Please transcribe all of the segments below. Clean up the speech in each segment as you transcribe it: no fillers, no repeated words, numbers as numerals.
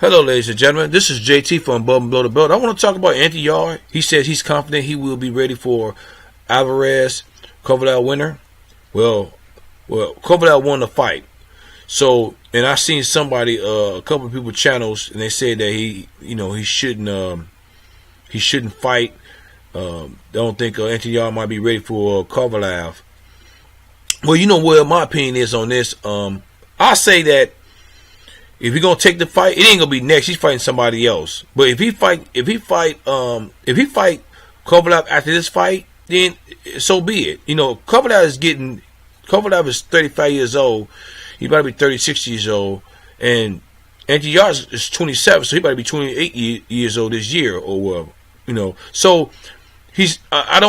Hello, ladies and gentlemen. This is JT from Above and Below the Belt. I want to talk about Anthony Yarde. He says he's confident he will be ready for Alvarez-Kovalev winner. Well, Kovalev won the fight. So, and I seen somebody, a couple of people channels, and they said that he shouldn't fight. They don't think Anthony Yarde might be ready for Kovalev. Well, you know what my opinion is on this. I say that if he's gonna take the fight, it ain't gonna be next. He's fighting somebody else. But if he fight Kovalev after this fight, then so be it. You know, Kovalev is 35 years old. He about to be 36 years old, and Anthony Yarde is 27, so he about to be 28 years old this year, or you know. So he's. I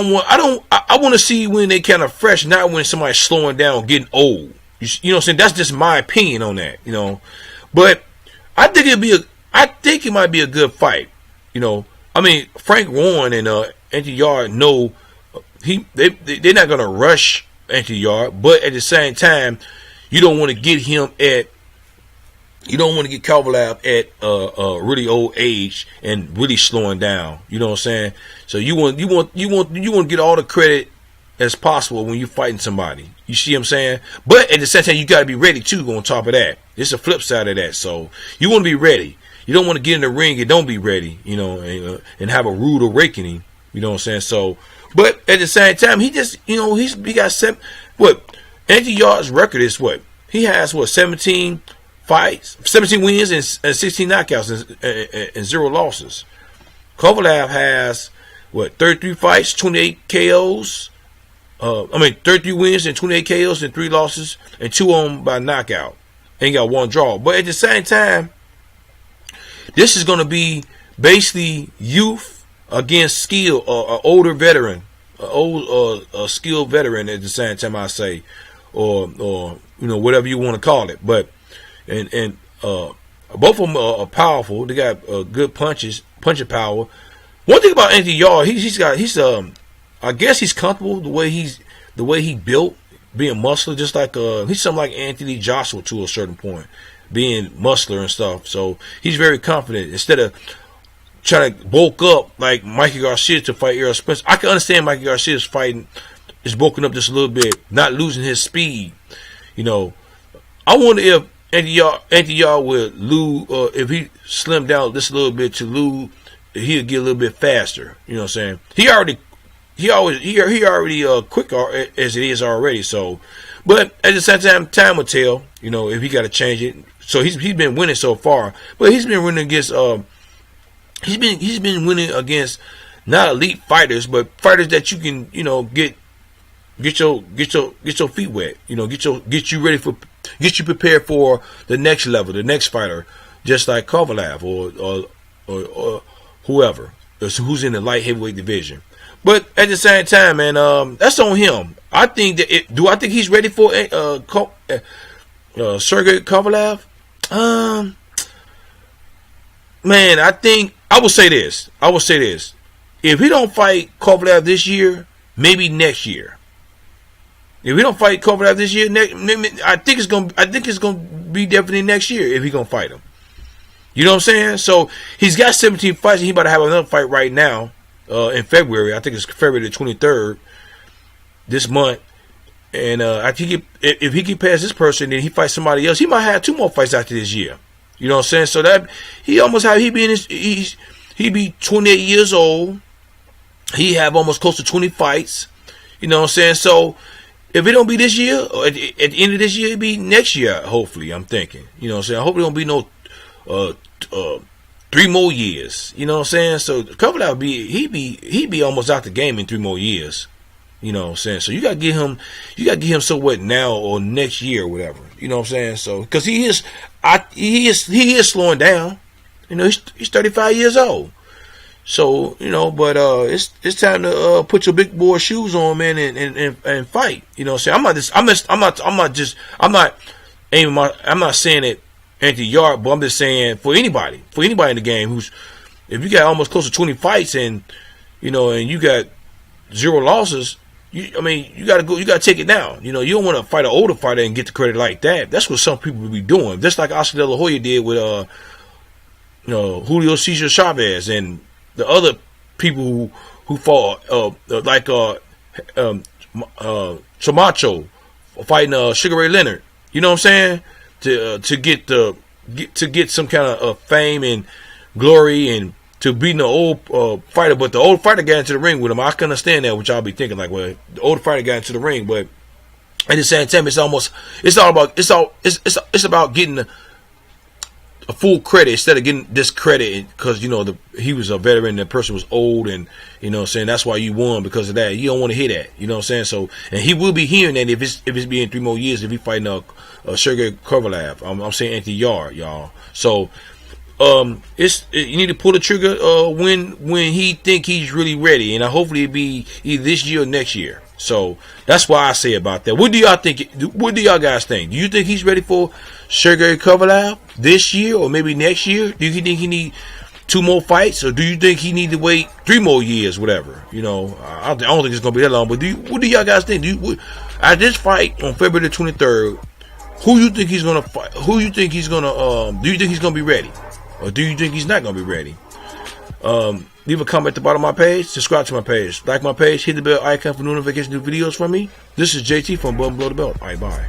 want to see when they kind of fresh, not when somebody's slowing down, getting old. You know what I'm saying? That's just my opinion on that. You know. But I think it might be a good fight. You know, I mean, Frank Warren and Anthony Yarde know they're not gonna rush Anthony Yarde, but at the same time, you don't want to get Kovalev at a really old age and really slowing down. You know what I'm saying? So you want to get all the credit as possible when you're fighting somebody. You see what I'm saying? But at the same time, you got to be ready too. On top of that, it's a flip side of that. So you want to be ready. You don't want to get in the ring and don't be ready. You know, and have a rude awakening. You know what I'm saying? So, but at the same time, he just, you know, he got Anthony Yarde's record is what? He has 17 fights, 17 wins and 16 knockouts and 0 losses. Kovalev has 33 fights, 28 KOs. 33 wins and 28 KOs and 3 losses and 2 of them by knockout. Ain't got 1 draw. But at the same time, this is going to be basically youth against skill, older veteran, a skilled veteran at the same time, I say, or you know, whatever you want to call it. But and both of them are powerful. They got good punching power. One thing about Anthony Yarde, I guess he's comfortable the way he built, being muscular, just like he's something like Anthony Joshua to a certain point, being muscular and stuff. So he's very confident instead of trying to bulk up like Mikey Garcia to fight Errol Spence. I can understand Mikey Garcia's fighting is bulking up just a little bit, not losing his speed. You know, I wonder if Anthony Yarde would lose, if he slimmed down just a little bit to lose, he'll get a little bit faster. You know what I'm saying? He already quick as it is already. So, but at the same time will tell. You know, if he got to change it. So he's been winning so far, but he's been winning against he's been winning against not elite fighters, but fighters that you can, you know, get your feet wet. You know, get you prepared for the next level, the next fighter, just like Kovalev or whoever who's in the light heavyweight division. But at the same time, man, that's on him. I think that do I think he's ready for Sergey Kovalev? Man, I will say this. If he don't fight Kovalev this year, maybe next year. If we don't fight Kovalev this year, I think it's gonna be definitely next year if he gonna fight him. You know what I'm saying? So he's got 17 fights, and he about to have another fight right now. In February, I think it's February the 23rd this month, and I think if he can pass this person, then he fights somebody else. He might have 2 more fights after this year. You know what I'm saying? So that he be 28 years old. He have almost close to 20 fights. You know what I'm saying? So if it don't be this year, or at the end of this year, it be next year. Hopefully, I'm thinking. You know what I'm saying? I hope it don't be no 3 more years, you know what I'm saying? So Kovalev he be almost out the game in 3 more years, you know what I'm saying? So you gotta get him so what now or next year or whatever, you know what I'm saying? So because he is slowing down, you know, he's 35 years old. So you know, but it's time to put your big boy shoes on, man, and fight. You know what I'm saying? I'm not saying it. Anthony Yarde, but I'm just saying for anybody in the game if you got almost close to 20 fights and you know and you got 0 losses, you gotta take it down. You know, you don't want to fight an older fighter and get the credit like that. That's what some people be doing. Just like Oscar De La Hoya did with Julio Cesar Chavez and the other people who fought like Camacho fighting Sugar Ray Leonard. You know what I'm saying? To get some kind of fame and glory and to beat the old fighter, but the old fighter got into the ring with him. I can understand that, which I'll be thinking like, well, the old fighter got into the ring, but at the same time, it's about getting a full credit instead of getting discredit because he was a veteran, the person was old, and you know what I'm saying, that's why you won because of that. You don't want to hear that, you know what I'm saying? So, and he will be hearing that if it's being 3 more years if he fighting Sergey Kovalev. I'm saying Anthony Yarde, y'all. So you need to pull the trigger when he think he's really ready, and hopefully it'll be either this year or next year. So that's why I say about that. What do y'all think? What do y'all guys think? Do you think he's ready for Sergey Kovalev this year or maybe next year? Do you think he need 2 more fights, or do you think he need to wait 3 more years, whatever? I don't think it's gonna be that long. But what do y'all guys think? At this fight on February the 23rd, who you think he's gonna fight? Who you think he's gonna? Do you think he's gonna be ready, or do you think he's not gonna be ready? Leave a comment at the bottom of my page. Subscribe to my page. Like my page. Hit the bell icon for notification new videos from me. This is JT from Blow the Belt. All right, bye.